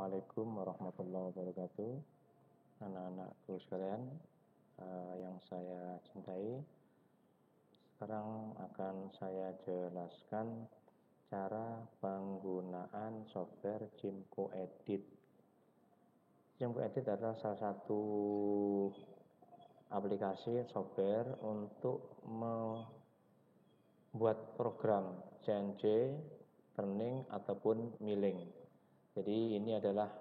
Assalamualaikum warahmatullahi wabarakatuh. Anak-anakku sekalian yang saya cintai, sekarang akan saya jelaskan cara penggunaan software Cimco Edit. Cimco Edit adalah salah satu aplikasi software untuk membuat program CNC, turning ataupun milling. Jadi ini adalah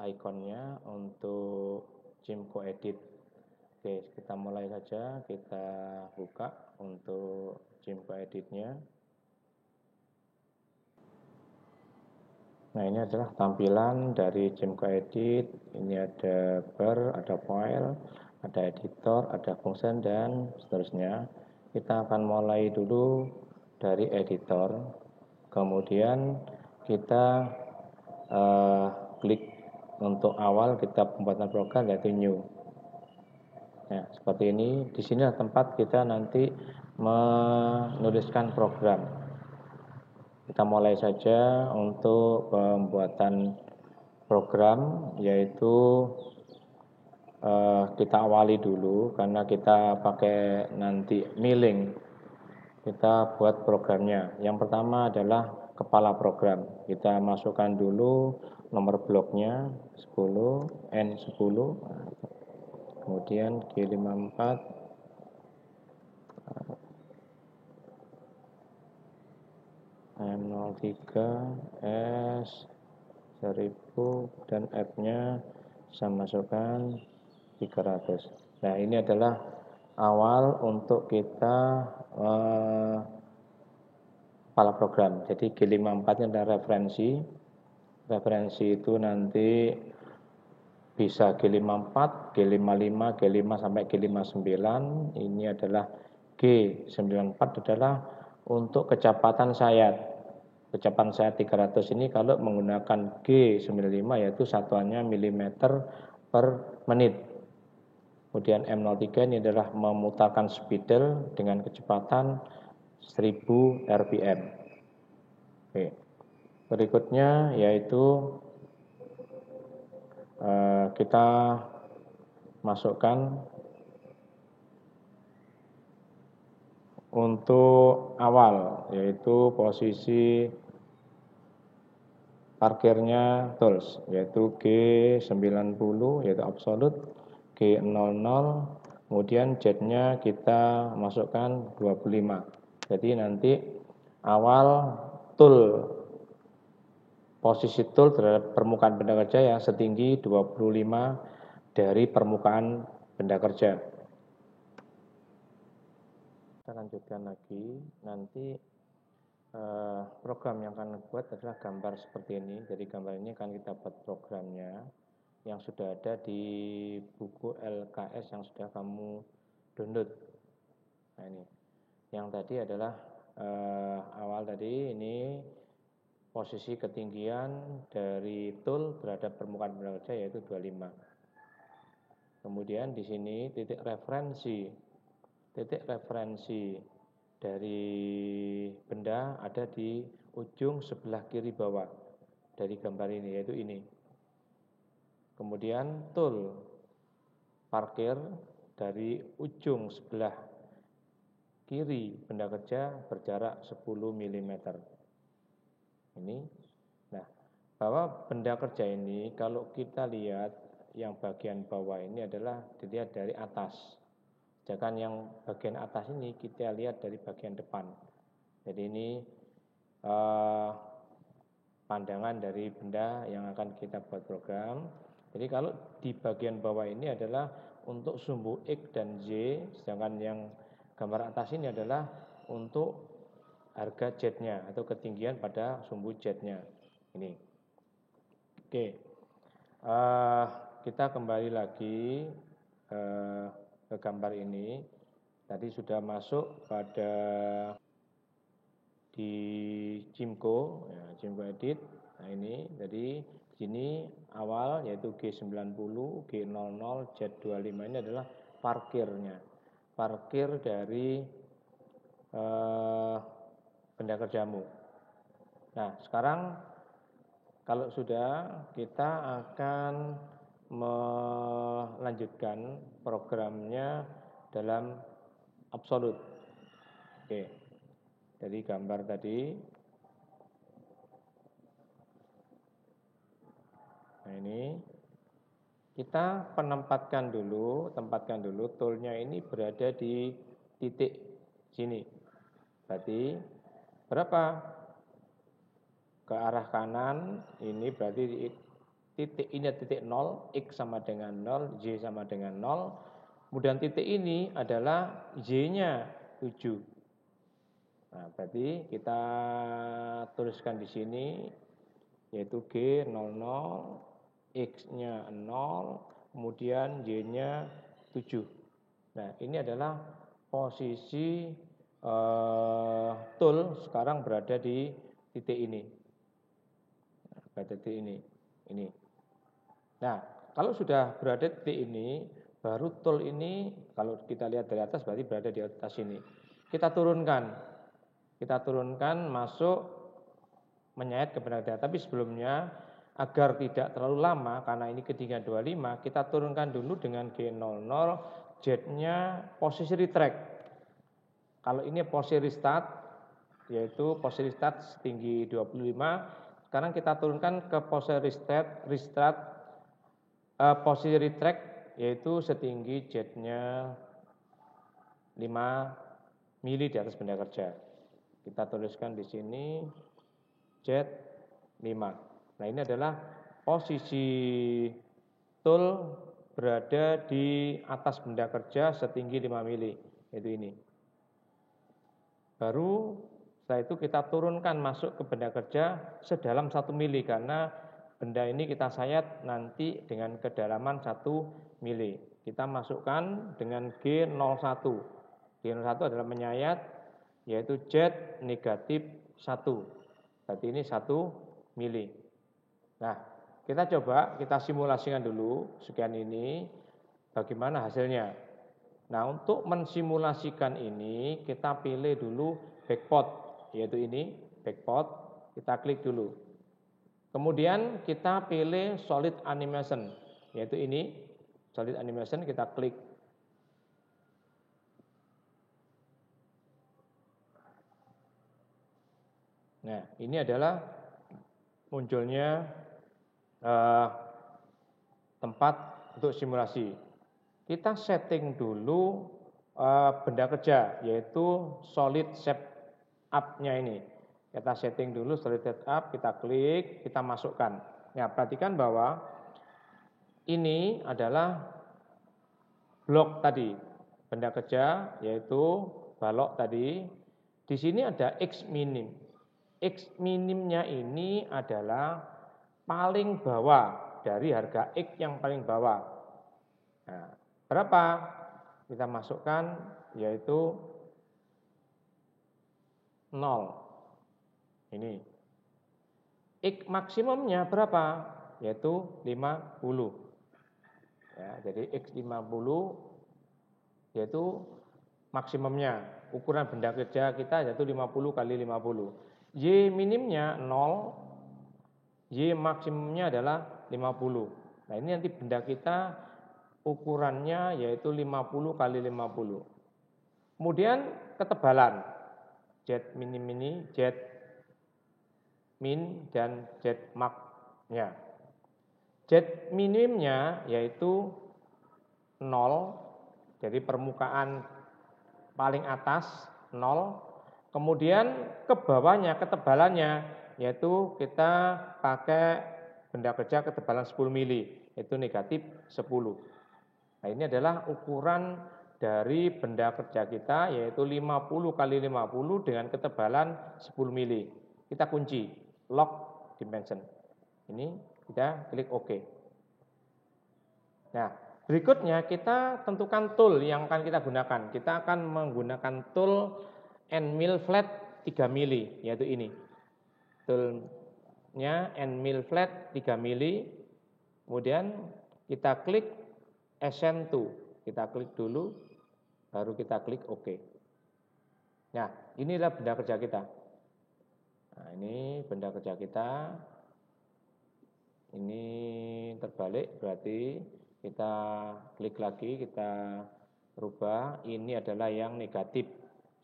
ikonnya untuk Cimco Edit. Oke, kita mulai saja. Kita buka untuk Cimco Editnya. Nah, ini adalah tampilan dari Cimco Edit. Ini ada bar, ada file, ada editor, ada function, dan seterusnya. Kita akan mulai dulu dari editor. Kemudian kita klik untuk awal kita pembuatan program, yaitu new. Nah, seperti ini. Di sini tempat kita nanti menuliskan program. Kita mulai saja untuk pembuatan program, yaitu kita awali dulu karena kita pakai nanti milling. Kita buat programnya. Yang pertama adalah kepala program. Kita masukkan dulu nomor bloknya 10, N10, kemudian G54, M03, S 1000, dan F-nya saya masukkan 300. Nah, ini adalah awal untuk kita kepala program. Jadi G54 ini adalah referensi. Referensi itu nanti bisa G54, G55, G5 sampai G59. Ini adalah G94 adalah untuk kecepatan sayap. Kecepatan sayap 300 ini kalau menggunakan G95 yaitu satuannya milimeter per menit. Kemudian M03 ini adalah memutarkan spidol dengan kecepatan 1000 rpm. Oke. Berikutnya yaitu kita masukkan untuk awal, yaitu posisi parkirnya tools, yaitu G90, yaitu absolute, G00, kemudian Z-nya kita masukkan 25. Jadi nanti awal tool, posisi tool terhadap permukaan benda kerja yang setinggi 25 dari permukaan benda kerja. Kita lanjutkan lagi. Nanti program yang akan dibuat adalah gambar seperti ini. Jadi gambar ini akan kita buat programnya yang sudah ada di buku LKS yang sudah kamu download. Nah, ini yang tadi adalah awal tadi, ini posisi ketinggian dari tool terhadap permukaan benda kerja yaitu 25. Kemudian di sini titik referensi dari benda ada di ujung sebelah kiri bawah dari gambar ini, yaitu ini. Kemudian tool parkir dari ujung sebelah kiri benda kerja berjarak 10 mm. Ini. Nah, bahwa benda kerja ini kalau kita lihat yang bagian bawah ini adalah dilihat dari atas. Sedangkan yang bagian atas ini kita lihat dari bagian depan. Jadi ini pandangan dari benda yang akan kita buat program. Jadi kalau di bagian bawah ini adalah untuk sumbu X dan Z, sedangkan yang gambar atas ini adalah untuk harga Z-nya atau ketinggian pada sumbu Z-nya. Ini. Oke. Kita kembali lagi ke gambar ini. Tadi sudah masuk pada di Cimco, ya, Cimco Edit. Nah, ini jadi di sini awal yaitu G90, G00, Z25 ini adalah parkirnya. Parkir dari benda kerjamu. Nah, sekarang Kalau sudah, kita akan melanjutkan programnya dalam absolut. Oke, dari gambar tadi. Nah ini kita tempatkan dulu toolnya ini berada di titik sini. Berarti berapa? Ke arah kanan ini berarti titik ini titik 0, X sama dengan 0, Y sama dengan 0. Kemudian titik ini adalah Y-nya 7. Nah, berarti kita tuliskan di sini yaitu G00, X-nya 0, kemudian Y-nya 7. Nah, ini adalah posisi tool sekarang berada di titik ini. Pada titik ini. Nah, kalau sudah berada di titik ini, baru tool ini kalau kita lihat dari atas berarti berada di atas ini. Kita turunkan masuk menyayat ke benda kerja. Tapi sebelumnya agar tidak terlalu lama karena ini ketinggian 25, kita turunkan dulu dengan G00, Z-nya posisi retract. Kalau ini posisi restart, yaitu posisi restart setinggi 25. Sekarang kita turunkan ke posisi restart posisi retract yaitu setinggi Z-nya 5 mili di atas benda kerja. Kita tuliskan di sini Z5. Nah, ini adalah posisi tool berada di atas benda kerja setinggi 5 mili, yaitu ini. Baru setelah itu kita turunkan masuk ke benda kerja sedalam 1 mili karena benda ini kita sayat nanti dengan kedalaman 1 mili. Kita masukkan dengan G01. G01 adalah menyayat yaitu Z negatif 1. Berarti ini 1 mili. Nah, kita coba kita simulasikan dulu sekian ini bagaimana hasilnya. Nah, untuk mensimulasikan ini kita pilih dulu backpot, yaitu ini backpot, kita klik dulu. Kemudian kita pilih solid animation, yaitu ini solid animation, kita klik. Nah, ini adalah munculnya tempat untuk simulasi. Kita setting dulu benda kerja, yaitu solid shape up-nya ini. Kita setting dulu solid shape up, kita klik, kita masukkan. Nah, perhatikan bahwa ini adalah blok tadi, benda kerja, yaitu balok tadi. Di sini ada X minim. X minimnya ini adalah paling bawah dari harga X yang paling bawah. Nah, berapa? Kita masukkan yaitu 0. Ini. X maksimumnya berapa? Yaitu 50. Ya, jadi X50 yaitu maksimumnya. Ukuran benda kerja kita yaitu 50 kali 50. Y minimnya 0, Y maksimumnya adalah 50. Nah, ini nanti benda kita ukurannya yaitu 50 kali 50. Kemudian ketebalan Z minim ini, Z min dan Z max-nya. Z minimnya yaitu 0, jadi permukaan paling atas 0. Kemudian ke bawahnya ketebalannya yaitu kita pakai benda kerja ketebalan 10 mili, yaitu negatif 10. Nah, ini adalah ukuran dari benda kerja kita yaitu 50 kali 50 dengan ketebalan 10 mili. Kita kunci lock dimension. Ini kita klik OK. Nah, berikutnya kita tentukan tool yang akan kita gunakan. Kita akan menggunakan tool end mill flat 3 mili yaitu ini. Toolnya end mill flat 3 mili. Kemudian kita klik Ascend to, kita klik dulu, baru kita klik OK. Nah, inilah benda kerja kita. Nah, ini benda kerja kita. Ini terbalik, berarti kita klik lagi, kita rubah. Ini adalah yang negatif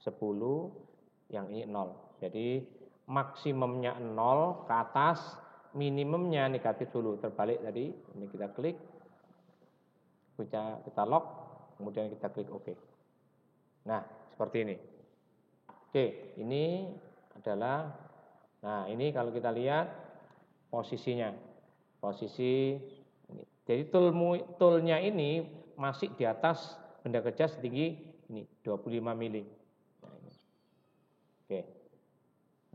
10, yang ini 0. Jadi maksimumnya 0 ke atas, minimumnya negatif 10. Terbalik tadi, ini kita klik, kita lock, kemudian kita klik OK. Nah, seperti ini. Oke, ini adalah, nah ini kalau kita lihat posisinya. Posisi ini. Jadi toolnya ini masih di atas benda kerja setinggi ini 25 mili. Nah, ini. Oke.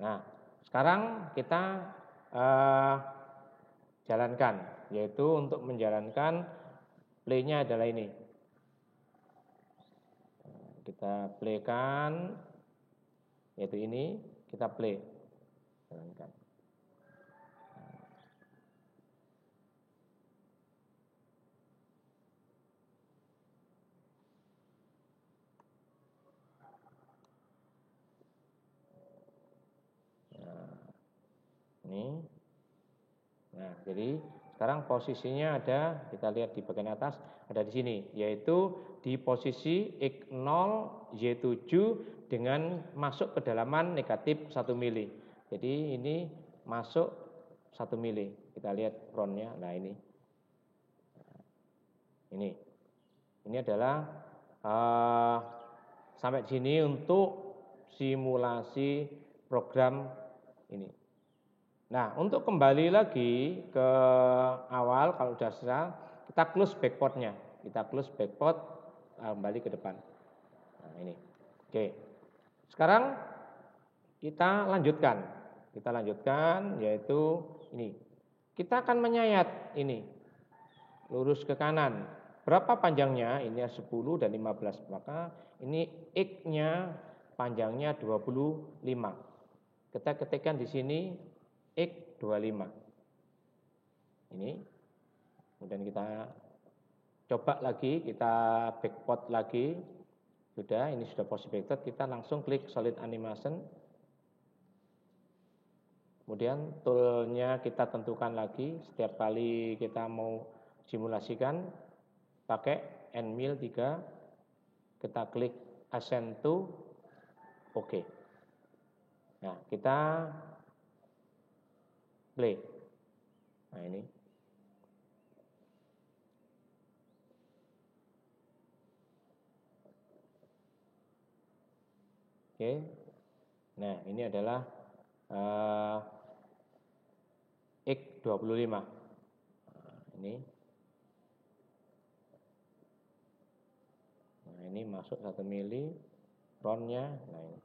Nah, sekarang kita jalankan, yaitu untuk menjalankan play-nya adalah ini. Kita play-kan, yaitu ini, kita play, jalankan. Ini. Nah, jadi sekarang posisinya ada, kita lihat di bagian atas, ada di sini, yaitu di posisi X0 Y7 dengan masuk kedalaman negatif 1 mili. Jadi ini masuk 1 mili. Kita lihat frontnya. Nah, ini. Ini adalah sampai di sini untuk simulasi program ini. Nah, untuk kembali lagi ke awal, kalau sudah selesai, kita close backportnya. Kita close backport, kembali ke depan. Nah, ini. Oke. Sekarang kita lanjutkan. Kita lanjutkan, yaitu ini. Kita akan menyayat ini. Lurus ke kanan. Berapa panjangnya? Ini 10 dan 15. Maka ini X-nya panjangnya 25. Kita ketikkan di sini X25. Ini. Kemudian kita coba lagi, kita backport lagi. Sudah, ini sudah posisi backport, kita langsung klik solid animation. Kemudian toolnya kita tentukan lagi, setiap kali kita mau simulasikan, pakai Nmil 3, kita klik ascend to, OK. Nah, kita play. Nah, ini. Oke. Nah, ini adalah X25. Nah, ini. Nah, ini masuk 1 mili frontnya. Nah, ini.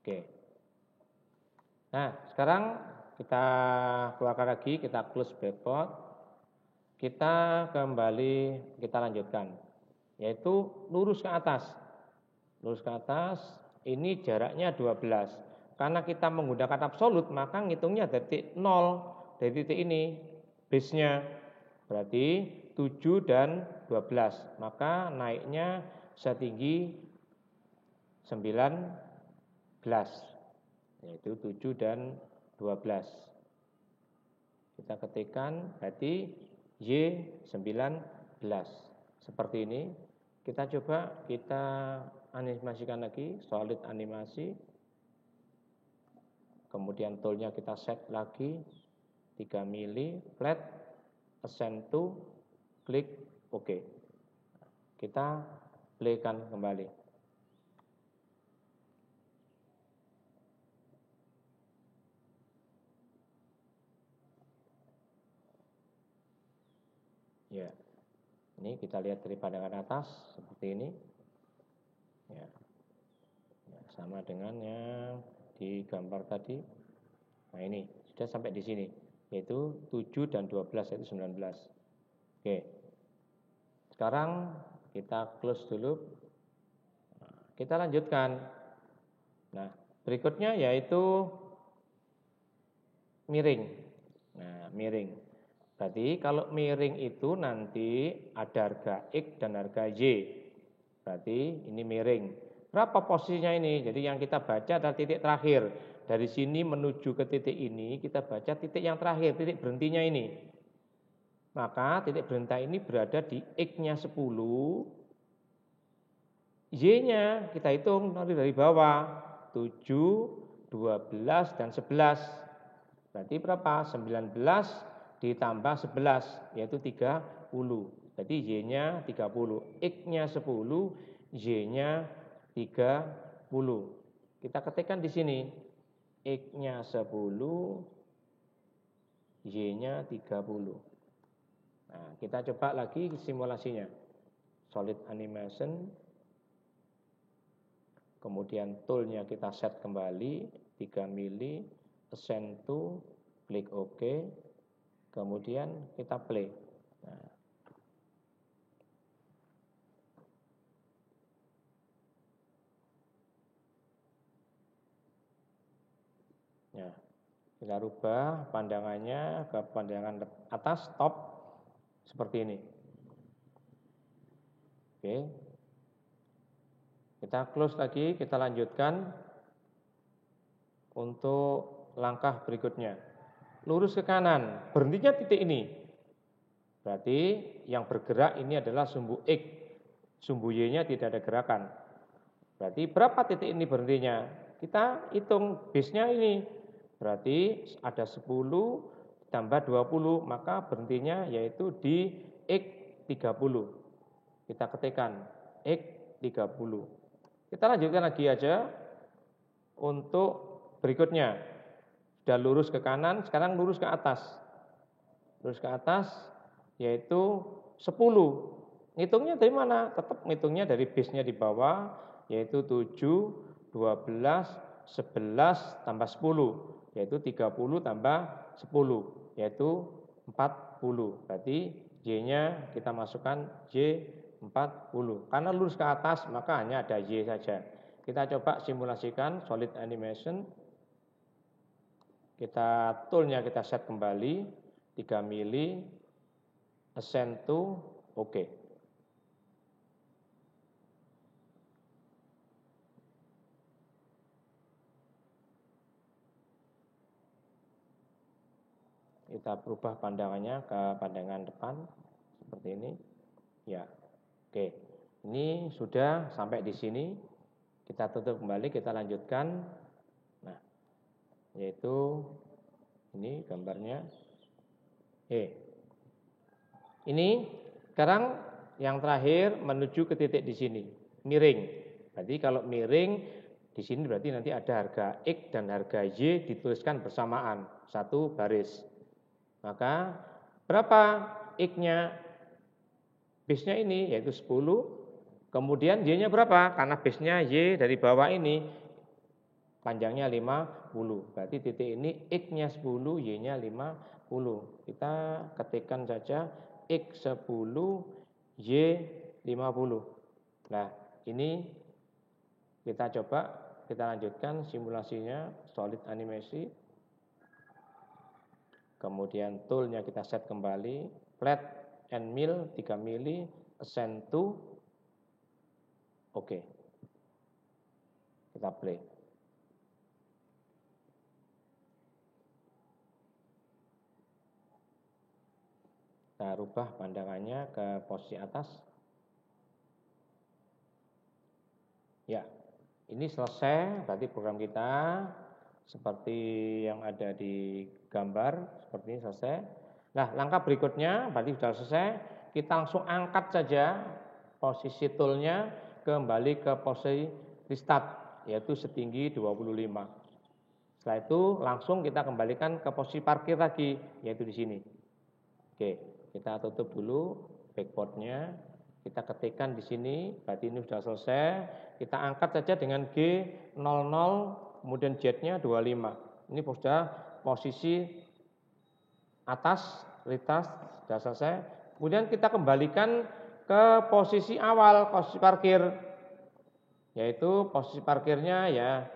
Oke. Nah, sekarang kita keluarkan lagi, kita close backport. Kita kembali, kita lanjutkan, yaitu lurus ke atas. Lurus ke atas, ini jaraknya 12. Karena kita menggunakan absolut, maka ngitungnya dari titik 0, dari titik ini, base-nya. Berarti 7 dan 12. Maka naiknya setinggi 19, yaitu 7 dan 12. Kita ketikkan, berarti Y19. Seperti ini. Kita coba, kita animasikan lagi, solid animasi. Kemudian toolnya kita set lagi 3 mili, flat, ascend to, klik OK. Kita playkan kembali. Ya, ini kita lihat dari pandangan atas seperti ini. Ya, sama dengan yang di gambar tadi. Nah, ini sudah sampai di sini, yaitu 7 dan 12, yaitu 19. Oke. Sekarang kita close dulu. Kita lanjutkan. Nah, berikutnya yaitu miring. Nah, miring. Berarti kalau miring itu nanti ada harga X dan harga Y. Berarti ini miring. Berapa posisinya ini? Jadi yang kita baca adalah titik terakhir. dari sini menuju ke titik ini, kita baca titik yang terakhir, titik berhentinya ini. Maka titik berhenti ini berada di X-nya 10, Y-nya kita hitung dari bawah, 7, 12, dan 11. Berarti berapa? 19 ditambah 11, yaitu 30. Jadi Y-nya 30, X-nya 10, Y-nya 30. Kita ketikkan di sini, X-nya 10, Y-nya 30. Nah, kita coba lagi simulasinya. Solid animation. Kemudian toolnya kita set kembali 3 mili, assign to, klik OK. Kemudian kita play. Nah, ya, kita rubah pandangannya ke pandangan atas, top, seperti ini. Oke. Kita close lagi, kita lanjutkan untuk langkah berikutnya. Lurus ke kanan, berhentinya titik ini. Berarti yang bergerak ini adalah sumbu X, sumbu Y-nya tidak ada gerakan. Berarti berapa titik ini berhentinya? Kita hitung base-nya ini. Berarti ada 10 tambah 20, maka berhentinya yaitu di X30. Kita ketikkan X30. Kita lanjutkan lagi aja untuk berikutnya. Sudah lurus ke kanan, sekarang lurus ke atas. Lurus ke atas yaitu 10. Ngitungnya dari mana? Tetap ngitungnya dari base-nya di bawah, yaitu 7, 12, 11 tambah 10, yaitu 30 tambah 10, yaitu 40. Berarti Y-nya kita masukkan Y40. Karena lurus ke atas, maka hanya ada Y saja. Kita coba simulasikan solid animation. Kita toolnya kita set kembali 3 mili, assign to, OK. Kita berubah pandangannya ke pandangan depan seperti ini. Ya, oke. Ini sudah sampai di sini. Kita tutup kembali, kita lanjutkan. Nah, yaitu ini gambarnya. Ini sekarang yang terakhir menuju ke titik di sini, miring. Berarti kalau miring di sini berarti nanti ada harga X dan harga Y dituliskan bersamaan, satu baris. Maka berapa X-nya? Base-nya ini yaitu 10. Kemudian Y-nya berapa? Karena base-nya Y dari bawah ini panjangnya 50. Berarti titik ini X-nya 10, Y-nya 50. Kita ketikkan saja X10, Y50. Nah, ini kita coba, kita lanjutkan simulasinya, solid animasi. Kemudian toolnya kita set kembali, flat and mill 3 mili, assign to, OK. Kita play. Kita rubah pandangannya ke posisi atas. Ya, ini selesai, berarti program kita seperti yang ada di gambar, seperti ini selesai. Nah, langkah berikutnya, berarti sudah selesai, kita langsung angkat saja posisi toolnya kembali ke posisi restart, yaitu setinggi 25. Setelah itu langsung kita kembalikan ke posisi parkir lagi, yaitu di sini. Oke, kita tutup dulu backboardnya, kita ketikkan di sini, berarti ini sudah selesai. Kita angkat saja dengan G00, kemudian Z-nya 25. Ini sudah posisi atas, retouch, sudah selesai. Kemudian kita kembalikan ke posisi awal, posisi parkir. Yaitu posisi parkirnya ya,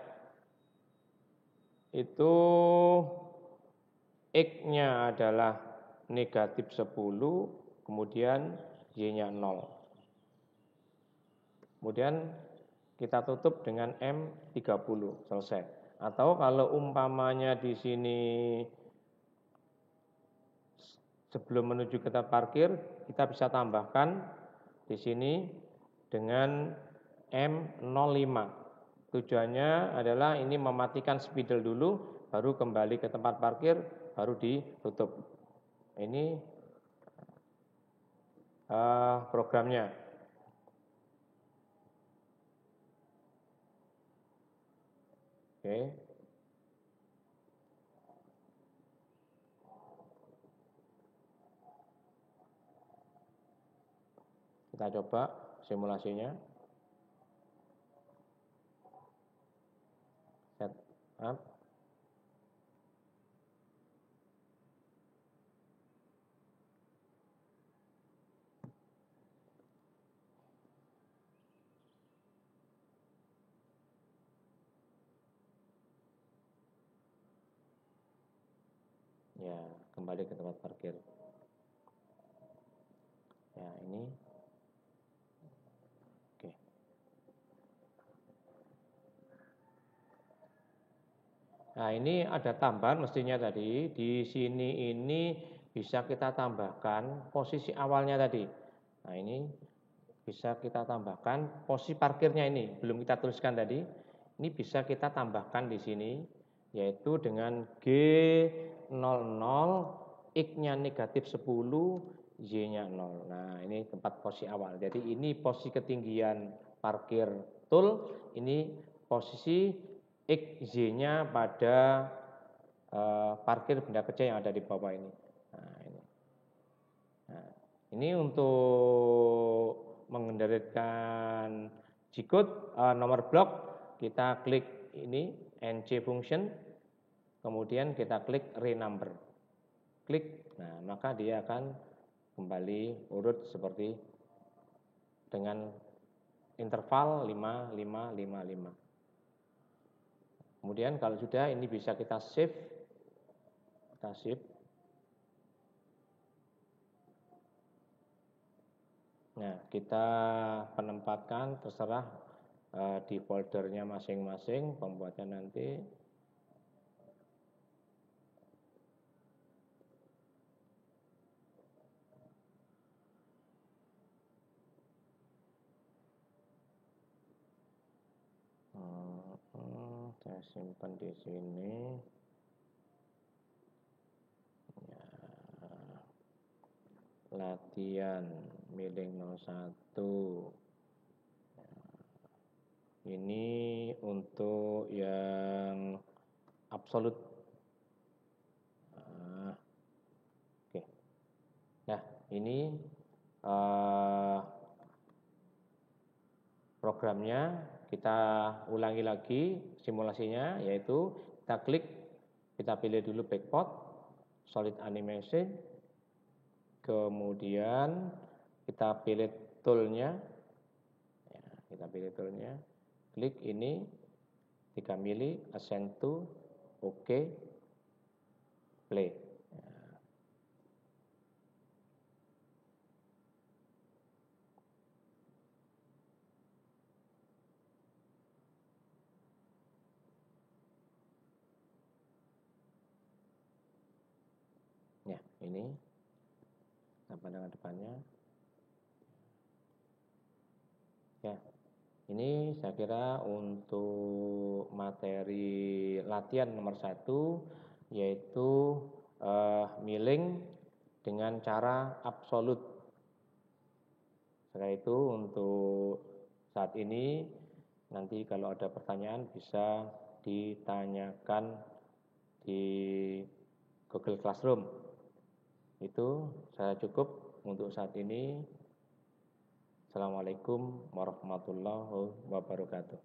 itu X-nya adalah negatif 10, kemudian Y-nya 0. Kemudian kita tutup dengan M30, selesai. Atau kalau umpamanya di sini sebelum menuju ke tempat parkir, kita bisa tambahkan di sini dengan M05. Tujuannya adalah ini mematikan spidol dulu, baru kembali ke tempat parkir, baru ditutup. Ini programnya. Oke. Kita coba simulasinya. Set up. Ya, kembali ke tempat parkir. Ya, ini. Oke. Nah, ini ada tambahan mestinya tadi. Di sini ini bisa kita tambahkan posisi awalnya tadi. Nah, ini bisa kita tambahkan posisi parkirnya ini, belum kita tuliskan tadi. Ini bisa kita tambahkan di sini, yaitu dengan G00, X-nya negatif 10, Y-nya 0. Nah, ini tempat posisi awal. Jadi ini posisi ketinggian parkir tool, ini posisi X, Y-nya pada parkir benda kerja yang ada di bawah ini. Nah, ini. Nah, ini untuk mengendalikan G-code nomor blok, kita klik ini NC function, kemudian kita klik renumber. Klik, nah maka dia akan kembali urut seperti dengan interval 5, 5, 5, 5. Kemudian kalau sudah ini bisa kita save. Kita save. Nah, kita penempatkan terserah di foldernya masing-masing pembuatan nanti. Saya simpan di sini. Ya, latihan milih 01. Ini untuk yang absolut. Oke. Nah, ini programnya. Kita ulangi lagi simulasinya, yaitu kita klik, kita pilih dulu backport, solid animation, kemudian kita pilih toolnya, ya, kita pilih toolnya, klik ini 3 mili, ascend to, oke, play. Ya, ini pandangan depannya. Ya, ini saya kira untuk materi latihan nomor 1, yaitu milling dengan cara absolut. Setelah itu untuk saat ini, nanti kalau ada pertanyaan bisa ditanyakan di Google Classroom. Itu saya cukup untuk saat ini. Assalamualaikum warahmatullahi wabarakatuh.